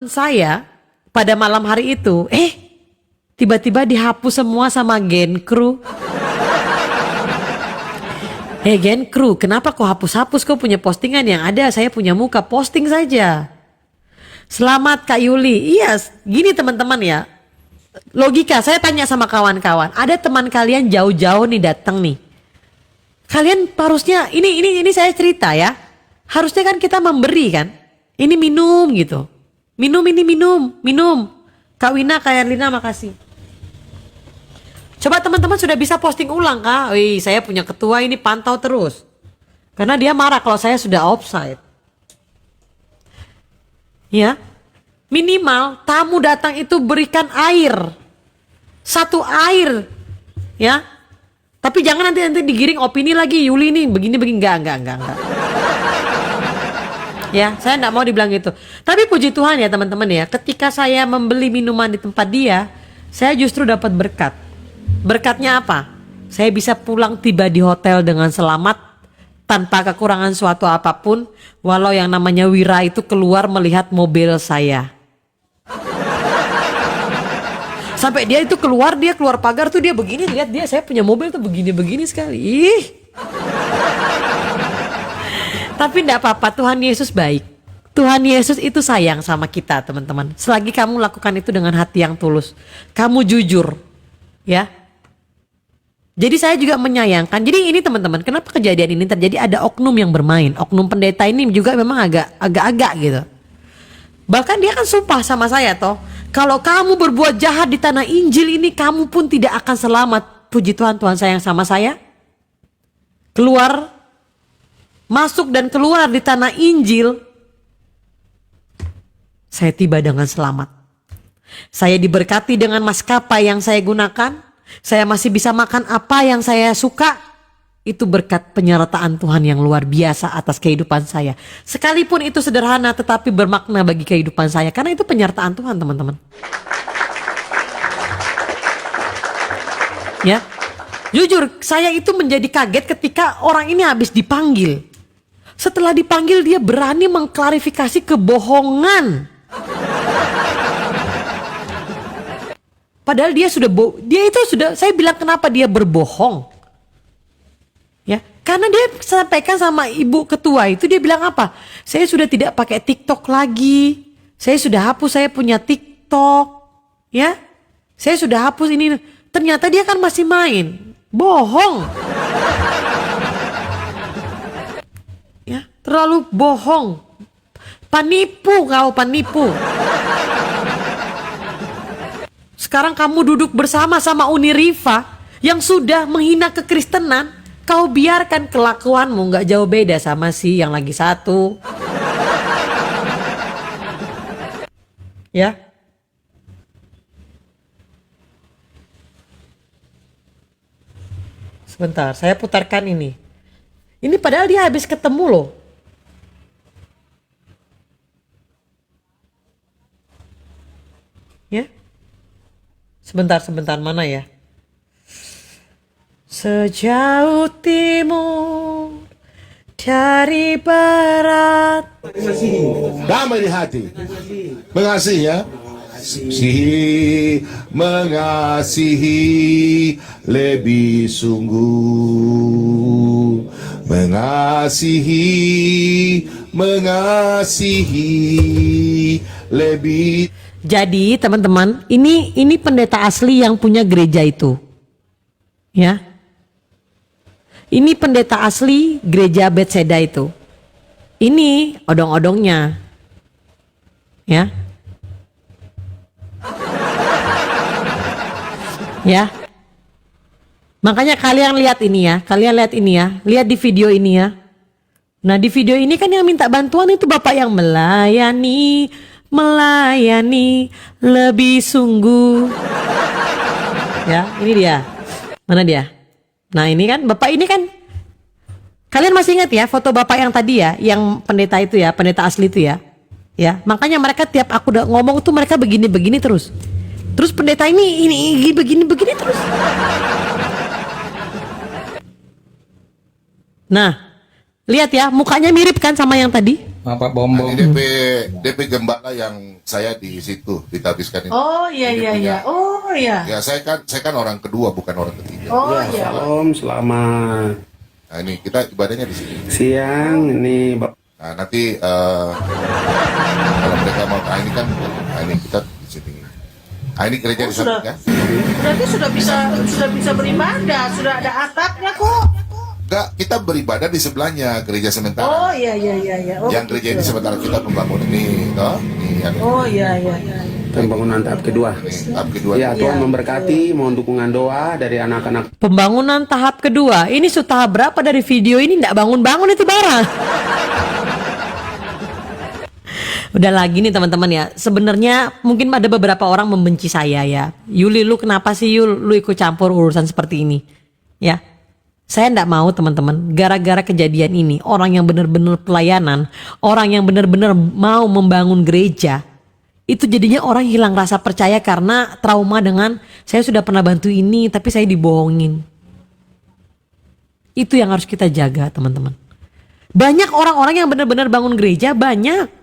saya pada malam hari itu, tiba-tiba dihapus semua sama Gen Kru. Gen Kru, kenapa kok hapus-hapus? Kok punya postingan yang ada? Saya punya muka, posting saja. Selamat Kak Yuli. Iya, gini teman-teman ya. Logika, saya tanya sama kawan-kawan. Ada teman kalian jauh-jauh nih datang nih. Kalian harusnya, ini saya cerita ya. Harusnya kan kita memberi kan. Ini minum gitu. Minum. Kak Wina, Kak Erlina, makasih. Coba teman-teman sudah bisa posting ulang Kak. Wih, saya punya ketua ini pantau terus. Karena dia marah kalau saya sudah offside. Ya, minimal tamu datang itu berikan air. Satu air. Ya. Tapi jangan nanti digiring opini lagi. Yuli nih begini. Enggak. Ya, saya enggak mau dibilang gitu. Tapi puji Tuhan ya teman-teman ya. Ketika saya membeli minuman di tempat dia, saya justru dapat berkat. Berkatnya apa? Saya bisa pulang tiba di hotel dengan selamat. Tanpa kekurangan suatu apapun. Walau yang namanya Wira itu keluar melihat mobil saya. Sampai dia itu keluar pagar tuh dia begini. Lihat dia, saya punya mobil tuh begini sekali. Ih. Tapi enggak apa-apa, Tuhan Yesus baik. Tuhan Yesus itu sayang sama kita teman-teman. Selagi kamu lakukan itu dengan hati yang tulus. Kamu jujur. Ya. Jadi saya juga menyayangkan. Jadi ini teman-teman, kenapa kejadian ini terjadi? Ada oknum yang bermain. Oknum pendeta ini juga memang agak-agak gitu. Bahkan dia kan sumpah sama saya toh. Kalau kamu berbuat jahat di tanah Injil ini, kamu pun tidak akan selamat. Puji Tuhan, Tuhan sayang sama saya. Keluar, masuk dan keluar di tanah Injil. Saya tiba dengan selamat. Saya diberkati dengan maskapai yang saya gunakan. Saya masih bisa makan apa yang saya suka. Itu berkat penyertaan Tuhan yang luar biasa atas kehidupan saya. Sekalipun itu sederhana tetapi bermakna bagi kehidupan saya. Karena itu penyertaan Tuhan teman-teman. Ya, jujur saya itu menjadi kaget ketika orang ini habis dipanggil. Setelah dipanggil dia berani mengklarifikasi kebohongan. Padahal dia itu sudah, saya bilang kenapa dia berbohong. Ya, karena dia sampaikan sama ibu ketua itu, dia bilang apa? Saya sudah tidak pakai TikTok lagi. Saya sudah hapus, saya punya TikTok. Ya, saya sudah hapus ini. Ternyata dia kan masih main. Bohong. Ya, terlalu bohong. Penipu kau, penipu. Sekarang kamu duduk bersama sama Uni Riva yang sudah menghina kekristenan, kau biarkan kelakuanmu nggak jauh beda sama si yang lagi satu. Ya. Sebentar, saya putarkan ini. Ini padahal dia habis ketemu loh. Ya. Sebentar, mana ya? Sejauh timur dari barat. Damai di hati. Mengasihi ya. Mengasihi lebih sungguh. Mengasihi lebih. Jadi teman-teman, ini pendeta asli yang punya gereja itu. Ya. Ini pendeta asli gereja Bethesda itu. Ini odong-odongnya. Ya. Ya. Makanya kalian lihat ini ya. Lihat di video ini ya. Nah, di video ini kan yang minta bantuan itu Bapak yang melayani lebih sungguh. Ya, ini dia. Mana dia? Nah, ini kan Bapak ini kan. Kalian masih ingat ya foto Bapak yang tadi ya, yang pendeta itu ya, pendeta asli itu ya. Ya, makanya mereka tiap aku udah ngomong tuh mereka begini-begini terus. Terus pendeta ini begini-begini terus. Nah, lihat ya, mukanya mirip kan sama yang tadi? Pak Nah, Bombong. ini DP gembala yang saya di situ ditabiskan ini. Oh iya Ini iya punya. iya. Oh iya. Ya saya kan orang kedua bukan orang ketiga. Oh iya. Om, selamat Nah ini kita ibadahnya di sini. siang. Ini Nah nanti kalau mereka mau, ini kan, ini kita di sini. Ini gereja di Sudah. samping ya. Berarti sudah bisa beribadah, sudah ada atapnya kok. Enggak, kita beribadah di sebelahnya gereja Oh sementara. iya iya iya iya. Oh, Yang gereja ini sementara kita membangun ini, toh? Ini yang Oh iya iya. pembangunan tahap kedua. ini, tahap kedua. Ya, Tuhan memberkati. Mohon dukungan doa dari anak-anak Pembangunan tahap kedua. Ini sudah tahap berapa dari video ini? Nggak bangun-bangun itu barang. Udah lagi nih teman-teman ya. Sebenarnya mungkin ada beberapa orang membenci saya ya. Yuli, lu kenapa sih lu ikut campur urusan seperti ini? Ya. Saya nggak mau teman-teman. Gara-gara kejadian ini, orang yang benar-benar pelayanan, orang yang benar-benar mau membangun gereja, itu jadinya orang hilang rasa percaya karena trauma dengan saya sudah pernah bantu ini tapi saya dibohongin. Itu yang harus kita jaga teman-teman. Banyak orang-orang yang benar-benar bangun gereja, banyak.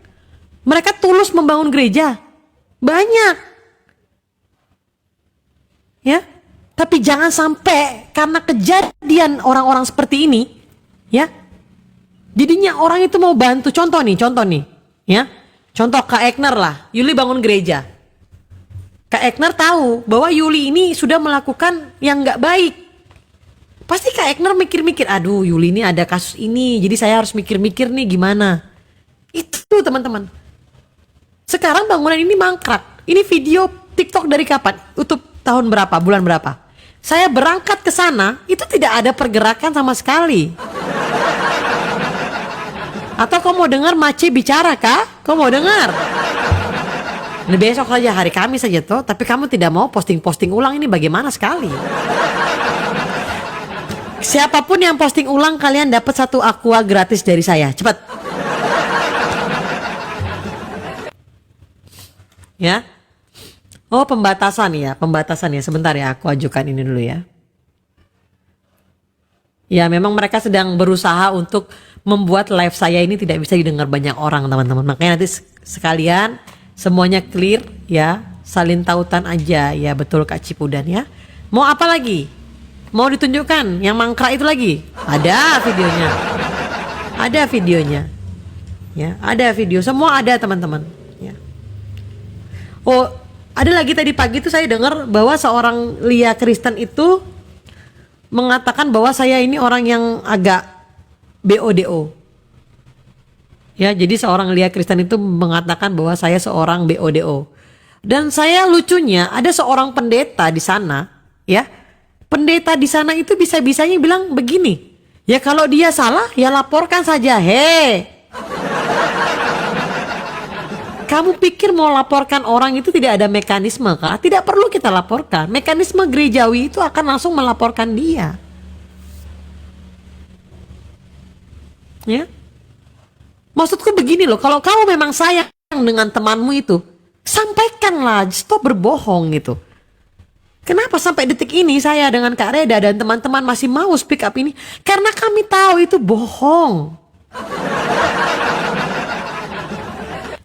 Mereka tulus membangun gereja. Banyak. Ya. Tapi jangan sampai karena kejadian orang-orang seperti ini, ya. Jadinya orang itu mau bantu. Contoh nih, ya. Contoh Kak Ekner lah, Yuli bangun gereja. Kak Ekner tahu bahwa Yuli ini sudah melakukan yang nggak baik. Pasti Kak Ekner mikir-mikir, aduh Yuli ini ada kasus ini, jadi saya harus mikir-mikir nih gimana. Itu teman-teman. Sekarang bangunan ini mangkrak. Ini video TikTok dari kapan? YouTube tahun berapa? Bulan berapa? Saya berangkat ke sana, itu tidak ada pergerakan sama sekali. Atau kau mau dengar Mace bicara kah? Kau mau dengar? Ini besok saja, hari Kamis saja toh. Tapi kamu tidak mau posting-posting ulang, ini bagaimana sekali? Siapapun yang posting ulang, kalian dapat 1 aqua gratis dari saya. Cepat. Ya. Oh, pembatasan ya. Sebentar ya, aku ajukan ini dulu ya. Ya, memang mereka sedang berusaha untuk membuat live saya ini tidak bisa didengar banyak orang, teman-teman. Makanya nanti sekalian semuanya clear ya, salin tautan aja ya, betul Kak Cipudan ya. Mau apa lagi? Mau ditunjukkan yang mangkrak itu lagi? Ada videonya. Ya, ada video. Semua ada, teman-teman. Ya. Oh, ada lagi tadi pagi tuh saya dengar bahwa seorang Lia Kristen itu mengatakan bahwa saya ini orang yang agak BODO. Ya, jadi seorang Lia Kristen itu mengatakan bahwa saya seorang BODO. Dan saya lucunya ada seorang pendeta di sana, ya. Pendeta di sana itu bisa-bisanya bilang begini. Ya kalau dia salah ya laporkan saja. Kamu pikir mau laporkan orang itu tidak ada mekanisme kah? Tidak perlu kita laporkan. Mekanisme gerejawi itu akan langsung melaporkan dia. Ya. Maksudku begini loh, kalau kamu memang sayang dengan temanmu itu, sampaikanlah, stop berbohong gitu. Kenapa sampai detik ini saya dengan Kak Reda dan teman-teman masih mau speak up ini? Karena kami tahu itu bohong.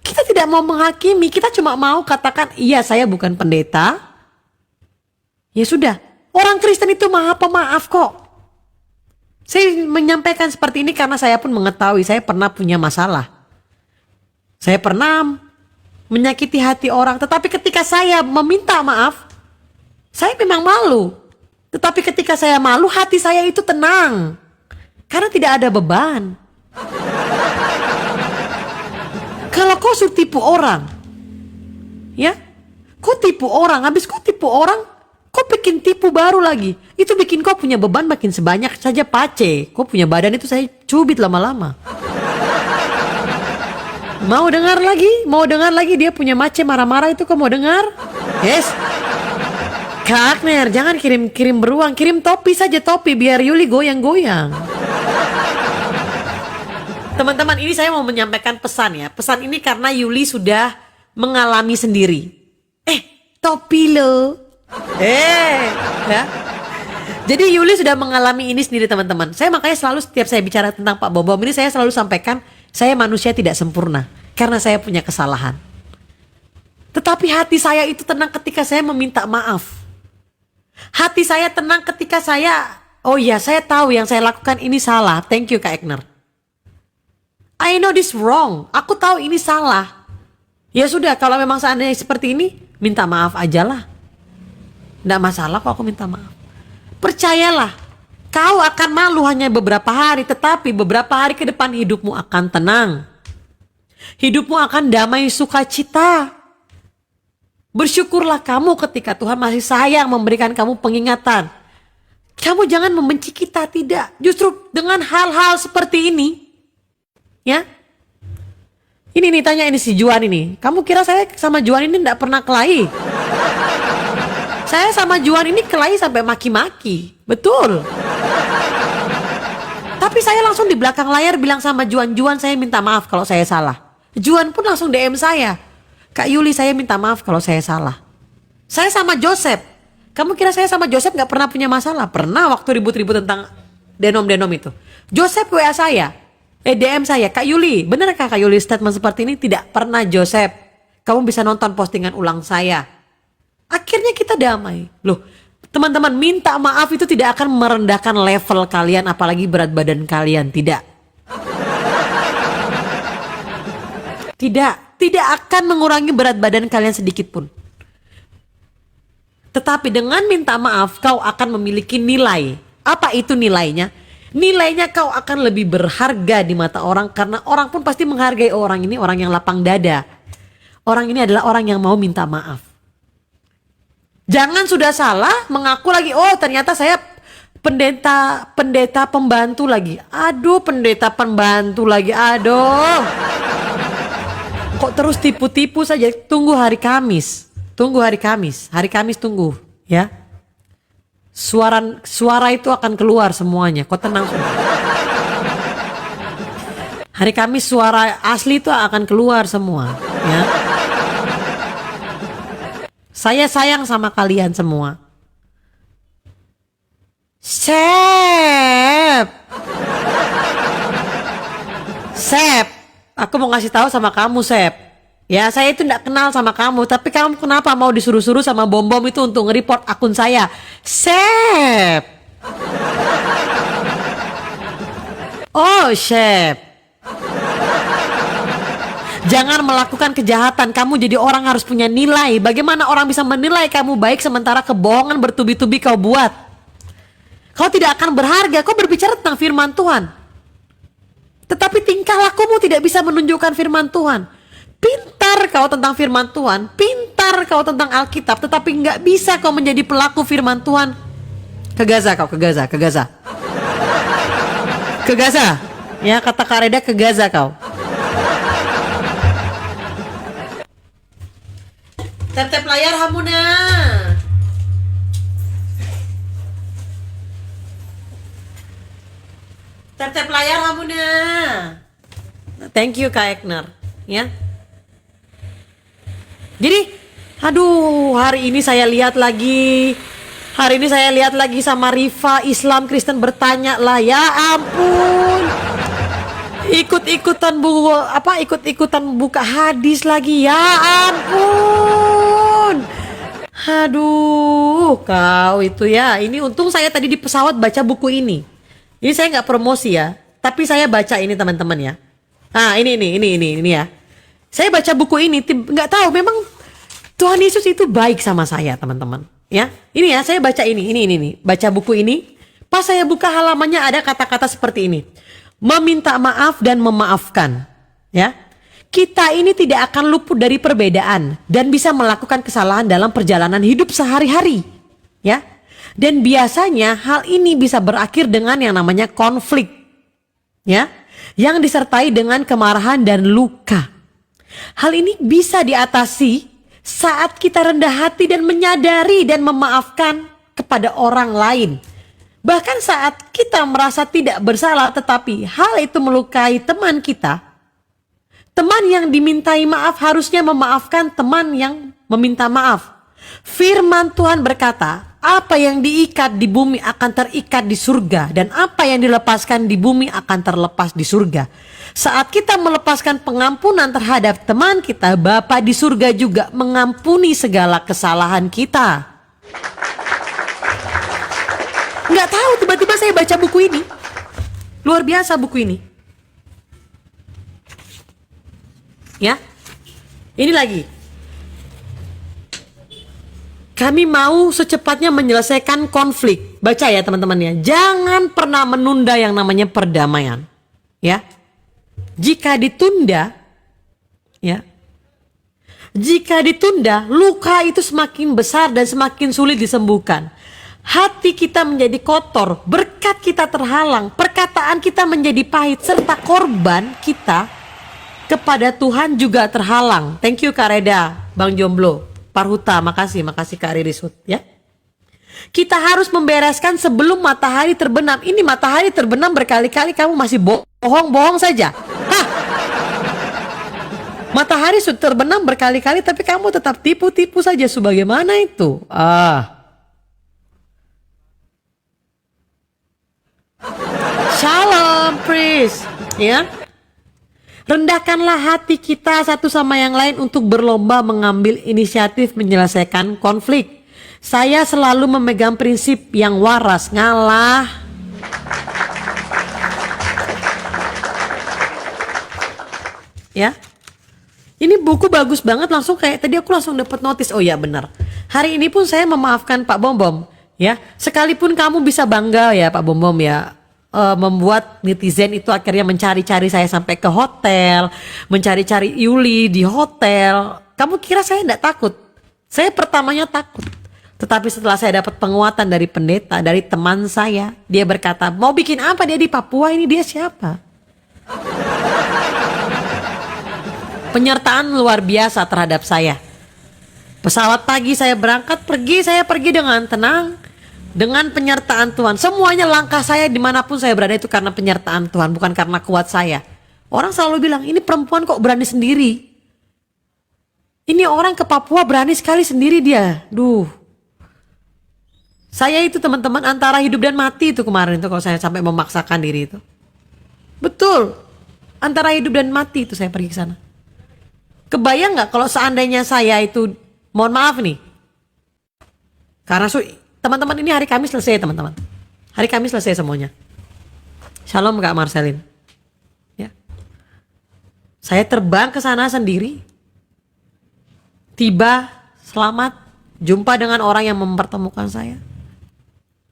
Kita tidak mau menghakimi, kita cuma mau katakan, iya saya bukan pendeta. Ya sudah, orang Kristen itu maha pemaaf kok. Saya menyampaikan seperti ini karena saya pun mengetahui saya pernah punya masalah. Saya pernah menyakiti hati orang, tetapi ketika saya meminta maaf, saya memang malu. Tetapi ketika saya malu, hati saya itu tenang. Karena tidak ada beban. Kalau kau suruh tipu orang, ya, kau tipu orang, habis kau tipu orang, kau bikin tipu baru lagi. Itu bikin kau punya beban makin sebanyak saja pace. Kau punya badan itu saya cubit lama-lama. Mau dengar lagi? Mau dengar lagi dia punya Mace marah-marah itu kau mau dengar? Yes. Kak Agner, jangan kirim beruang, kirim topi saja, topi biar Yuli goyang-goyang. Teman-teman, ini saya mau menyampaikan pesan ya. Pesan ini karena Yuli sudah mengalami sendiri. Topi lo. Ya. Jadi Yuli sudah mengalami ini sendiri teman-teman. Saya makanya selalu setiap saya bicara tentang Pak Bom ini saya selalu sampaikan, Saya manusia tidak sempurna karena saya punya kesalahan. Tetapi hati saya itu tenang ketika saya meminta maaf. Hati saya tenang ketika saya, oh iya saya tahu yang saya lakukan ini salah. Thank you Kak Ekner. I know this wrong. Aku tahu ini salah. Ya sudah, kalau memang seandainya seperti ini, minta maaf aja lah. Nggak masalah kok aku minta maaf. Percayalah, kau akan malu hanya beberapa hari, tetapi beberapa hari ke depan hidupmu akan tenang. Hidupmu akan damai sukacita. Bersyukurlah kamu ketika Tuhan masih sayang memberikan kamu pengingatan. Kamu jangan membenci kita, tidak. Justru dengan hal-hal seperti ini, ya. Ini nih tanya ini si Juan ini. Kamu kira saya sama Juan ini enggak pernah kelahi? Saya sama Juan ini kelahi sampai maki-maki. Betul. Tapi saya langsung di belakang layar bilang sama Juan, Juan saya minta maaf kalau saya salah. Juan pun langsung DM saya. Kak Yuli saya minta maaf kalau saya salah. Saya sama Joseph. Kamu kira saya sama Joseph gak pernah punya masalah? Pernah waktu ribut-ribut tentang denom-denom itu. Joseph WA saya. DM saya. Kak Yuli, benarkah Kak Yuli statement seperti ini? Tidak pernah Joseph. Kamu bisa nonton postingan ulang saya. Akhirnya kita damai. Loh, teman-teman, minta maaf itu tidak akan merendahkan level kalian, apalagi berat badan kalian. Tidak. Tidak akan mengurangi berat badan kalian sedikit pun. Tetapi dengan minta maaf, kau akan memiliki nilai. Apa itu nilainya? Nilainya kau akan lebih berharga di mata orang, karena orang pun pasti menghargai orang ini, orang yang lapang dada. Orang ini adalah orang yang mau minta maaf. Jangan sudah salah mengaku lagi, oh ternyata saya pendeta pembantu lagi. Aduh, pendeta pembantu lagi. Aduh. Kok terus tipu-tipu saja? Tunggu hari Kamis. Tunggu hari Kamis. Hari Kamis tunggu, ya. Suara itu akan keluar semuanya. Kok tenang sudah. Hari Kamis suara asli itu akan keluar semua, ya. Saya sayang sama kalian semua. Sep, aku mau ngasih tahu sama kamu, Sep. Ya, saya itu tidak kenal sama kamu, tapi kamu kenapa mau disuruh-suruh sama bom-bom itu untuk nge-report akun saya? Sep. Oh, Sep. Jangan melakukan kejahatan. Kamu jadi orang harus punya nilai. Bagaimana orang bisa menilai kamu baik sementara kebohongan bertubi-tubi kau buat? Kau tidak akan berharga. Kau berbicara tentang firman Tuhan, tetapi tingkah lakumu tidak bisa menunjukkan firman Tuhan. Pintar kau tentang firman Tuhan, pintar kau tentang Alkitab, tetapi nggak bisa kau menjadi pelaku firman Tuhan. Ke Gaza kau, ke Gaza, ke Gaza. Ke Gaza. Ya, kata Kak Reda, ke Gaza kau. Tap-tap layar Hamuna. Tap-tap layar Hamuna. Thank you Kak Ekner, ya. Jadi, aduh, hari ini saya lihat lagi sama Rifa Islam Kristen bertanya lah, ya ampun. Ikut-ikutan buka hadis lagi, ya ampun. Aduh, kau itu ya. Ini untung saya tadi di pesawat baca buku ini. Ini saya nggak promosi ya, tapi saya baca ini teman-teman ya. Nah, ini ya. Saya baca buku ini, nggak tahu memang Tuhan Yesus itu baik sama saya, teman-teman. Ya, ini ya, saya baca ini, baca buku ini. Pas saya buka halamannya ada kata-kata seperti ini. Meminta maaf dan memaafkan, ya. Kita ini tidak akan luput dari perbedaan dan bisa melakukan kesalahan dalam perjalanan hidup sehari-hari, ya. Dan biasanya hal ini bisa berakhir dengan yang namanya konflik, ya, yang disertai dengan kemarahan dan luka. Hal ini bisa diatasi saat kita rendah hati dan menyadari dan memaafkan kepada orang lain. Bahkan saat kita merasa tidak bersalah tetapi hal itu melukai teman kita, teman yang dimintai maaf harusnya memaafkan teman yang meminta maaf. Firman Tuhan berkata, Apa yang diikat di bumi akan terikat di surga, dan apa yang dilepaskan di bumi akan terlepas di surga. Saat kita melepaskan pengampunan terhadap teman kita, Bapa di surga juga mengampuni segala kesalahan kita. Nggak tahu, tiba-tiba saya baca buku ini. Luar biasa buku ini. Ya, ini lagi. Kami mau secepatnya menyelesaikan konflik. Baca ya teman-teman ya. Jangan pernah menunda yang namanya perdamaian. Ya. Jika ditunda, ya. Jika ditunda, luka itu semakin besar dan semakin sulit disembuhkan. Hati kita menjadi kotor, berkat kita terhalang, perkataan kita menjadi pahit, serta korban kita kepada Tuhan juga terhalang. Thank you Kak Reda, Bang Jomblo, Parhuta, makasih Kak Ririsut ya. Kita harus membereskan sebelum matahari terbenam. Ini matahari terbenam berkali-kali, kamu masih bohong saja. Hah? Matahari sudah terbenam berkali-kali tapi kamu tetap tipu-tipu saja, sebagaimana itu? Shalom, priest. Ya. Rendahkanlah hati kita satu sama yang lain untuk berlomba mengambil inisiatif menyelesaikan konflik. Saya selalu memegang prinsip yang waras, ngalah. Ya. Ini buku bagus banget, langsung kayak tadi aku langsung dapat notis. Oh ya benar. Hari ini pun saya memaafkan Pak Bom. Ya, sekalipun kamu bisa bangga ya Pak Bom ya, membuat netizen itu akhirnya mencari-cari saya sampai ke hotel, mencari-cari Yuli di hotel. Kamu kira saya enggak takut? Saya pertamanya takut. Tetapi setelah saya dapat penguatan dari pendeta, dari teman saya, dia berkata, mau bikin apa dia di Papua ini, dia siapa? Penyertaan luar biasa terhadap saya. Pesawat pagi saya berangkat, saya pergi dengan tenang, dengan penyertaan Tuhan. Semuanya langkah saya dimanapun saya berada itu karena penyertaan Tuhan, bukan karena kuat saya. Orang selalu bilang, ini perempuan kok berani sendiri. Ini orang ke Papua berani sekali sendiri dia. Saya itu teman-teman antara hidup dan mati itu kemarin itu kalau saya sampai memaksakan diri itu. Betul. Antara hidup dan mati itu saya pergi ke sana. Kebayang nggak kalau seandainya saya itu, mohon maaf nih. Karena teman-teman ini hari Kamis selesai teman-teman. Hari Kamis selesai semuanya. Shalom Kak Marcelin. Ya. Saya terbang ke sana sendiri. Tiba selamat, jumpa dengan orang yang mempertemukan saya.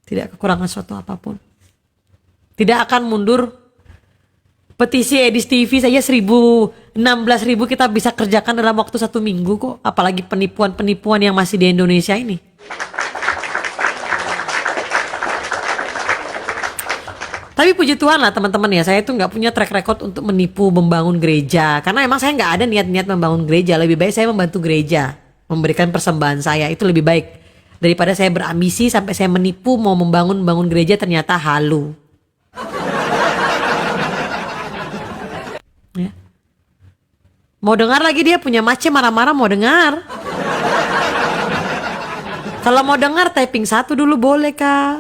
Tidak kekurangan suatu apapun. Tidak akan mundur. Petisi Edis TV saja 16.000 kita bisa kerjakan dalam waktu 1 minggu kok. Apalagi penipuan-penipuan yang masih di Indonesia ini. Tapi puji Tuhan lah teman-teman ya, saya itu nggak punya track record untuk menipu membangun gereja. Karena emang saya nggak ada niat-niat membangun gereja. Lebih baik saya membantu gereja, memberikan persembahan saya, itu lebih baik. Daripada saya berambisi sampai saya menipu mau membangun gereja ternyata halu. Ya. Mau dengar lagi dia punya mace marah-marah, mau dengar? Kalau mau dengar typing 1 dulu boleh Kak.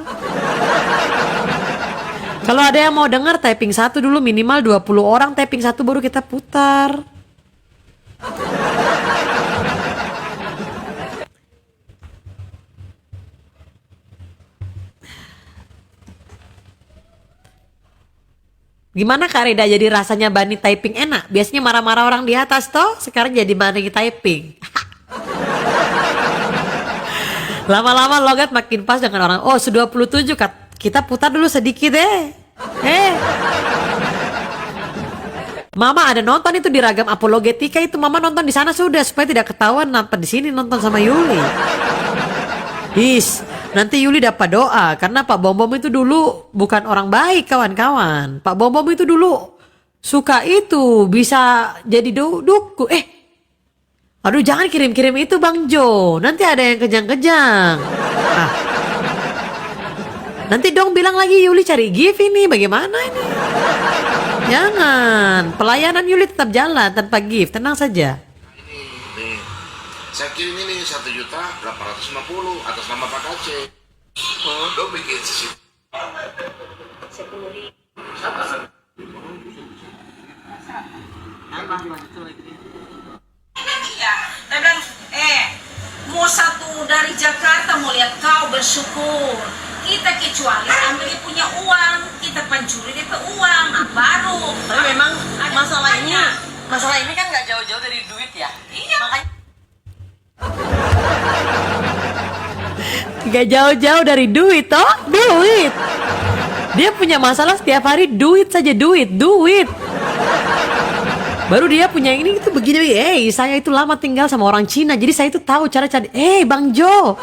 Kalau ada yang mau dengar typing 1 dulu, minimal 20 orang typing 1 baru kita putar. Gimana Kak Reda, jadi rasanya Bani typing enak? Biasanya marah-marah orang di atas toh, sekarang jadi Bani typing. Lama-lama logat makin pas dengan orang. Oh, 27 kita putar dulu sedikit deh. Mama ada nonton itu di Ragam Apologetika itu, Mama nonton di sana sudah supaya tidak ketahuan nampak di sini nonton sama Yuli. Nanti Yuli dapat doa karena Pak Bom itu dulu bukan orang baik kawan-kawan. Pak Bom itu dulu suka itu bisa jadi dukun. Aduh jangan kirim-kirim itu Bang Jo, nanti ada yang kejang-kejang. Nanti dong bilang lagi Yuli cari gift ini, bagaimana ini? Jangan, pelayanan Yuli tetap jalan tanpa gift, tenang saja. Nih, saya kirim ini 1.850.000 atas nama Pak Aceh. Lo bikin CCTV. Iya, dia bilang, mau satu dari Jakarta mau lihat kau bersyukur. Kita kecuali ambil dia punya uang, kita pencuri dia punya uang, baru. Tapi memang Ada masalah bukanya. ini kan nggak jauh-jauh dari duit ya. Iya. Makanya nggak jauh-jauh dari duit toh, duit. Dia punya masalah setiap hari duit saja, duit. Baru dia punya ini itu begini, saya itu lama tinggal sama orang Cina, jadi saya itu tahu cara cari. Bang Jo.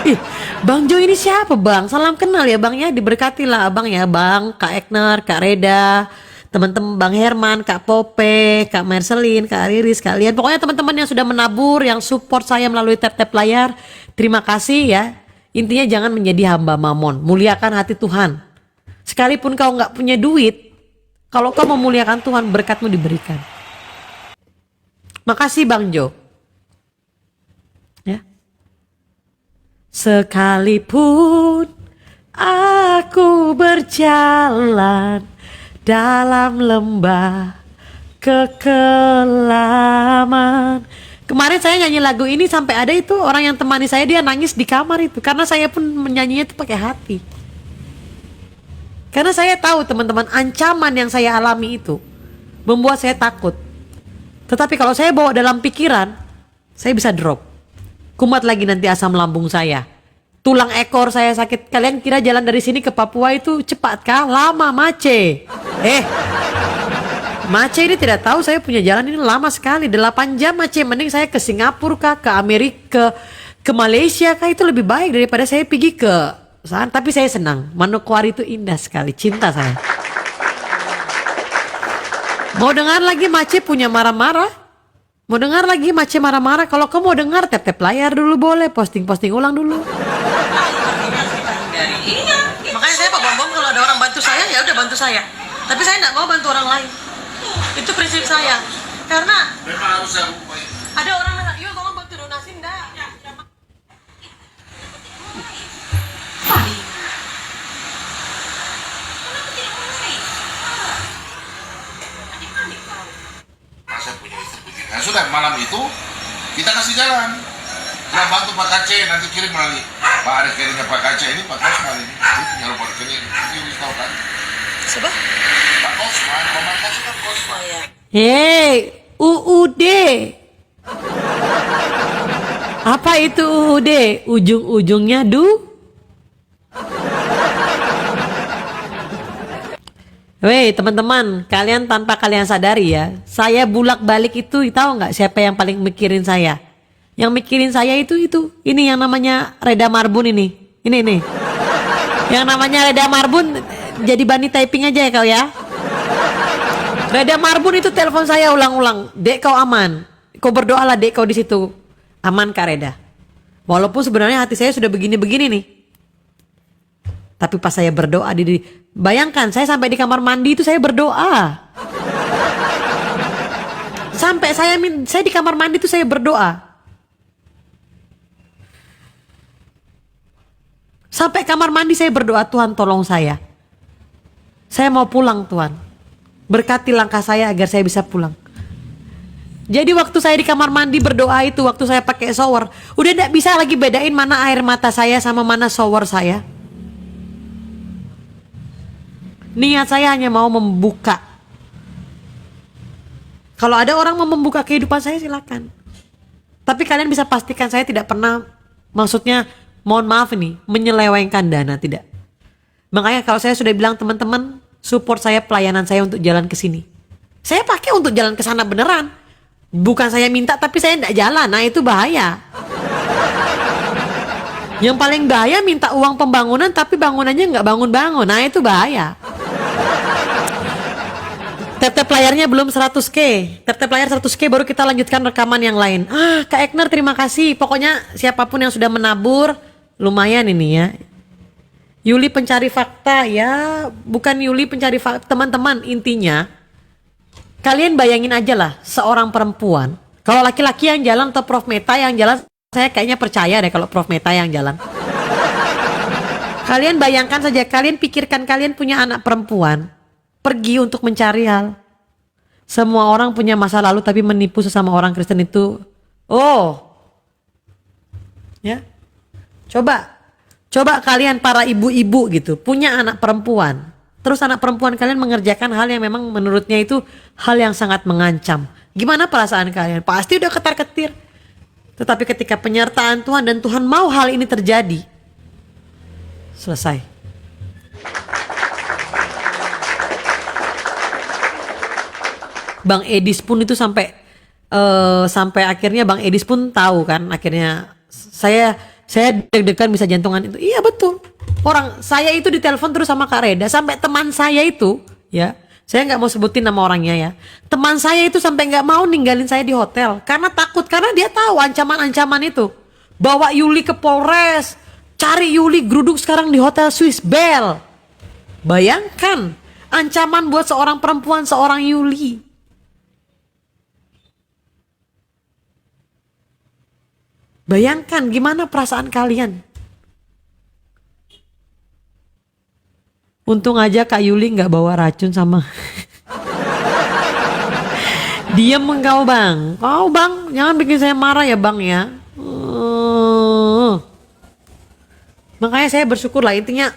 Ih, Bang Jo ini siapa bang? Salam kenal ya bang ya, diberkati lah abang ya bang, Kak Ekner, Kak Reda, teman-teman Bang Herman, Kak Pope, Kak Marcelin, Kak Riris, kalian. Pokoknya teman-teman yang sudah menabur, yang support saya melalui tap-tap layar, terima kasih ya. Intinya jangan menjadi hamba mamon, muliakan hati Tuhan. Sekalipun kau nggak punya duit, kalau kau memuliakan Tuhan, berkatmu diberikan. Makasih Bang Jo. Ya. Sekalipun aku berjalan dalam lembah kekelaman. Kemarin saya nyanyi lagu ini sampai ada itu orang yang temani saya, dia nangis di kamar itu. Karena saya pun menyanyinya itu pakai hati. Karena saya tahu teman-teman, ancaman yang saya alami itu membuat saya takut. Tetapi kalau saya bawa dalam pikiran, saya bisa drop. Kumat lagi nanti asam lambung saya. Tulang ekor saya sakit. Kalian kira jalan dari sini ke Papua itu cepat kah? Lama, Mace. Mace ini tidak tahu saya punya jalan ini lama sekali. 8 jam Mace. Mending saya ke Singapura kah, ke Amerika, ke Malaysia kah, itu lebih baik daripada saya pergi ke sana. Tapi saya senang. Manokwari itu indah sekali. Cinta saya. Mau dengar lagi Mace punya marah-marah? Mau dengar lagi Mace marah-marah? Kalau kamu mau dengar, tap-tap layar dulu boleh. Posting-posting ulang dulu. Iya. Makanya saya Pak Bom kalau ada orang bantu saya, ya udah bantu saya. Tapi saya nggak mau bantu orang lain. Itu prinsip saya. Karena Memang harus saya ubah. ada orang nanya, yuk kamu bantu donasi enggak? Saya punya istri begini. Nah sudah malam itu kita kasih jalan. Kita bantu Pak Kace, nanti kirim lagi. Pak ada kirimnya Pak Kace ini Pak Kosman ini. Dia punya rumah rekening. Ini tahu kan? Siapa? Pak Kosman, Pak Kace kan Kosman. Hei, UUD. Apa itu UUD? Ujung-ujungnya Weh teman-teman, kalian tanpa kalian sadari ya, saya bulak-balik itu tahu nggak siapa yang paling mikirin saya? Yang mikirin saya itu, ini yang namanya Reda Marbun ini nih. Yang namanya Reda Marbun, jadi bani typing aja ya kau ya. Reda Marbun itu telepon saya ulang-ulang, Dek kau aman, kau berdoalah Dek kau di situ, aman Kak Reda. Walaupun sebenarnya hati saya sudah begini-begini nih. Tapi pas saya berdoa bayangkan saya sampai di kamar mandi itu saya berdoa. Sampai saya di kamar mandi itu saya berdoa. Sampai kamar mandi saya berdoa, Tuhan tolong saya. Saya mau pulang Tuhan. Berkati langkah saya agar saya bisa pulang. Jadi waktu saya di kamar mandi berdoa itu, waktu saya pakai shower, udah tidak bisa lagi bedain mana air mata saya sama mana shower saya. Niat saya hanya mau membuka. Kalau ada orang mau membuka kehidupan saya silakan. Tapi kalian bisa pastikan saya tidak pernah, maksudnya mohon maaf ini, menyelewengkan dana, tidak. Makanya kalau saya sudah bilang teman-teman, support saya pelayanan saya untuk jalan ke sini. Saya pakai untuk jalan ke sana beneran. Bukan saya minta tapi saya tidak jalan. Nah itu bahaya. Yang paling bahaya minta uang pembangunan tapi bangunannya nggak bangun-bangun. Nah itu bahaya. Tap-tap layarnya belum 100k. Tap-tap layar 100k baru kita lanjutkan rekaman yang lain. Kak Ekner terima kasih. Pokoknya siapapun yang sudah menabur, lumayan ini ya. Yuli pencari fakta ya. Bukan Yuli pencari fakta. Teman-teman intinya, kalian bayangin aja lah seorang perempuan. Kalau laki-laki yang jalan atau Prof Meta yang jalan, saya kayaknya percaya deh kalau Prof Meta yang jalan. Kalian bayangkan saja, kalian pikirkan kalian punya anak perempuan, pergi untuk mencari hal. Semua orang punya masa lalu tapi menipu sesama orang Kristen itu. Oh. Ya. Coba kalian para ibu-ibu gitu, punya anak perempuan. Terus anak perempuan kalian mengerjakan hal yang memang menurutnya itu hal yang sangat mengancam. Gimana perasaan kalian? Pasti udah ketar-ketir. Tetapi ketika penyertaan Tuhan dan Tuhan mau hal ini terjadi, selesai. Bang Edis pun itu sampai akhirnya Bang Edis pun tahu kan, akhirnya saya deg-degan bisa jantungan itu. Iya betul. Orang saya itu ditelepon terus sama Kak Reda, sampai teman saya itu ya, saya nggak mau sebutin nama orangnya ya. Teman saya itu sampai nggak mau ninggalin saya di hotel karena takut, karena dia tahu ancaman-ancaman itu. Bawa Yuli ke Polres, cari Yuli geruduk sekarang di Hotel Swiss Bell. Bayangkan ancaman buat seorang perempuan, seorang Yuli. Bayangkan gimana perasaan kalian. Untung aja Kak Yuli nggak bawa racun sama. Diam engkau bang. Oh bang, jangan bikin saya marah ya bang ya. Makanya saya bersyukur lah, intinya.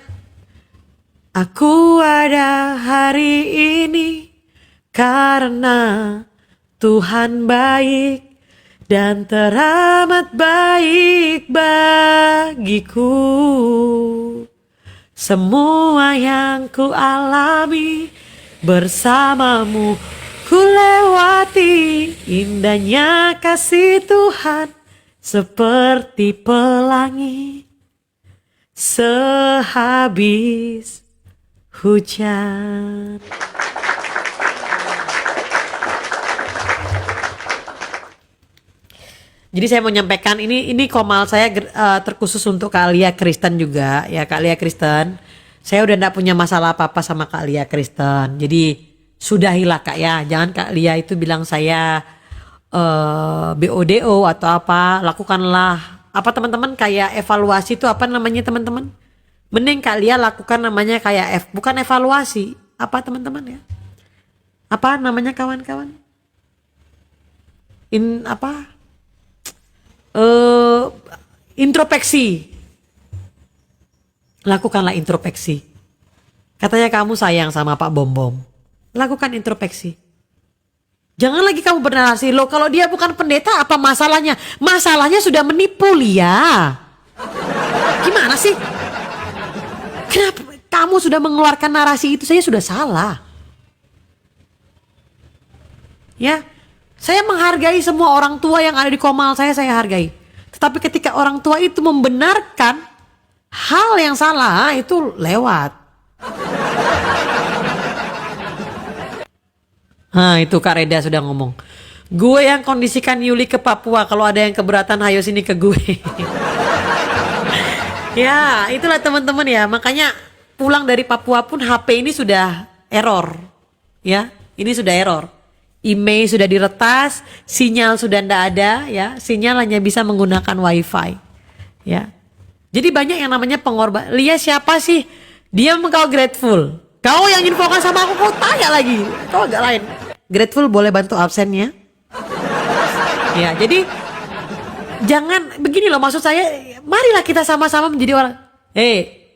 Aku ada hari ini karena Tuhan baik dan teramat baik bagiku. Semua yang ku alami bersamamu ku lewati, indahnya kasih Tuhan seperti pelangi sehabis hujan. Jadi saya mau nyampaikan ini komal saya terkhusus untuk Kak Lia Kristen juga ya, Kak Lia Kristen. Saya udah enggak punya masalah apa-apa sama Kak Lia Kristen. Jadi sudahilah Kak ya, jangan Kak Lia itu bilang saya BODO atau apa. Lakukanlah apa teman-teman, kayak evaluasi itu apa namanya teman-teman? Mending Kak Lia lakukan namanya kayak bukan evaluasi, apa teman-teman ya? Apa namanya kawan-kawan? Introspeksi. Lakukanlah introspeksi. Katanya kamu sayang sama Pak Bom Bom, lakukan introspeksi. Jangan lagi kamu bernarasi, loh kalau dia bukan pendeta apa masalahnya? Masalahnya sudah menipu Lia. Gimana sih? Kenapa kamu sudah mengeluarkan narasi itu saja sudah salah? Ya, saya menghargai semua orang tua yang ada di komal saya hargai. Tetapi ketika orang tua itu membenarkan hal yang salah, itu lewat. Nah itu Kak Reda sudah ngomong. Gue yang kondisikan Yuli ke Papua, kalau ada yang keberatan hayo sini ke gue. Ya itulah teman-teman ya, makanya pulang dari Papua pun HP ini sudah error. Ya, ini sudah error. Email sudah diretas, sinyal sudah tidak ada ya, sinyal hanya bisa menggunakan wifi ya. Jadi banyak yang namanya pengorban. Lia siapa sih? Dia kau grateful. Kau yang infokan sama aku, kau tanya lagi. Kau agak lain. Grateful boleh bantu absennya. Ya jadi jangan begini loh, maksud saya marilah kita sama-sama menjadi orang.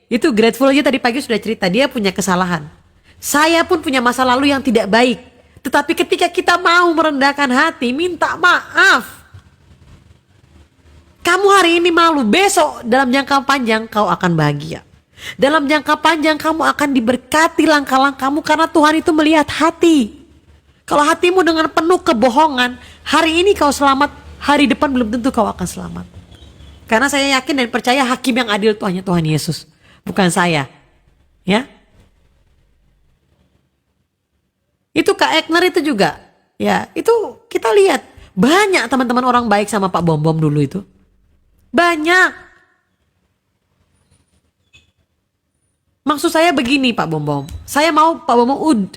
Itu grateful aja tadi pagi sudah cerita, dia punya kesalahan. Saya pun punya masa lalu yang tidak baik. Tetapi ketika kita mau merendahkan hati, minta maaf. Kamu hari ini malu, besok dalam jangka panjang kau akan bahagia. Dalam jangka panjang kamu akan diberkati langkah-langkahmu karena Tuhan itu melihat hati. Kalau hatimu dengan penuh kebohongan, hari ini kau selamat, hari depan belum tentu kau akan selamat. Karena saya yakin dan percaya hakim yang adil itu hanya Tuhan Yesus, bukan saya. Ya. Itu Kak Ekner itu juga. Ya, itu kita lihat banyak teman-teman orang baik sama Pak Bom Bom dulu itu. Banyak. Maksud saya begini Pak Bom Bom. Saya mau Pak Bom Bom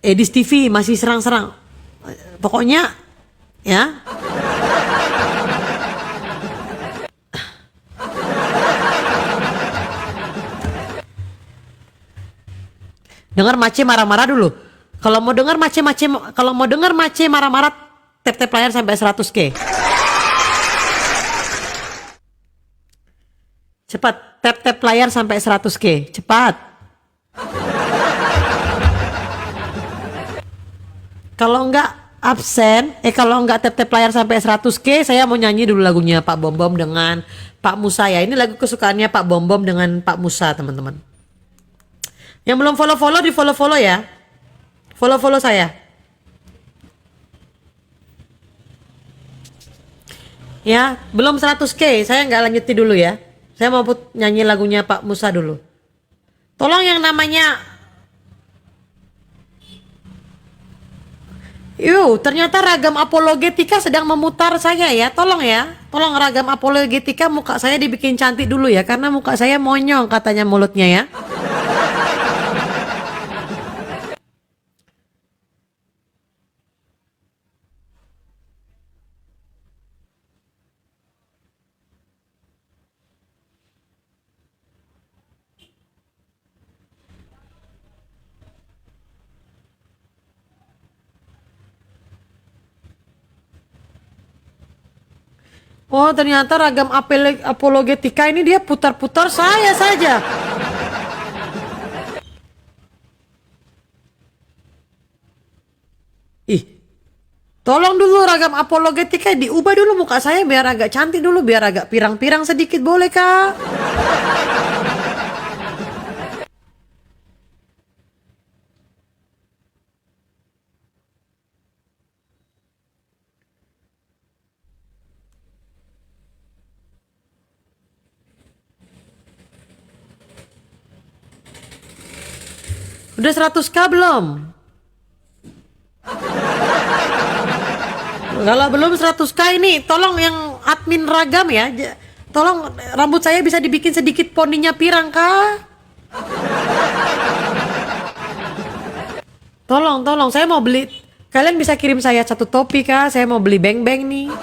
Edis TV masih serang-serang. Pokoknya Ya. Dengar Mace marah-marah dulu. Kalau mau dengar Mace marah-marah, tap-tap layar sampai 100k. Cepat, tap-tap layar sampai 100k. Cepat. Kalau enggak absen, kalau enggak tap-tap layar sampai 100k, saya mau nyanyi dulu lagunya Pak Bom Bom dengan Pak Musa ya. Ini lagu kesukaannya Pak Bom Bom dengan Pak Musa, teman-teman. Yang belum follow-follow, di follow-follow ya. Follow-follow saya. Ya, belum 100k, saya nggak lanjutin dulu ya. Saya mau nyanyi lagunya Pak Musa dulu. Tolong yang namanya... ternyata ragam apologetika sedang memutar saya ya. Tolong ya. Tolong ragam apologetika muka saya dibikin cantik dulu ya. Karena muka saya monyong katanya mulutnya ya. Oh, ternyata ragam apologetika ini dia putar-putar saya saja. Ih, tolong dulu ragam apologetika diubah dulu muka saya biar agak cantik dulu, biar agak pirang-pirang sedikit, boleh kah? Udah 100k belum? Kalau belum 100k ini tolong yang admin ragam ya. Tolong rambut saya bisa dibikin sedikit poninya pirang kah? Tolong saya mau beli. Kalian bisa kirim saya satu topi kah? Saya mau beli beng-beng nih.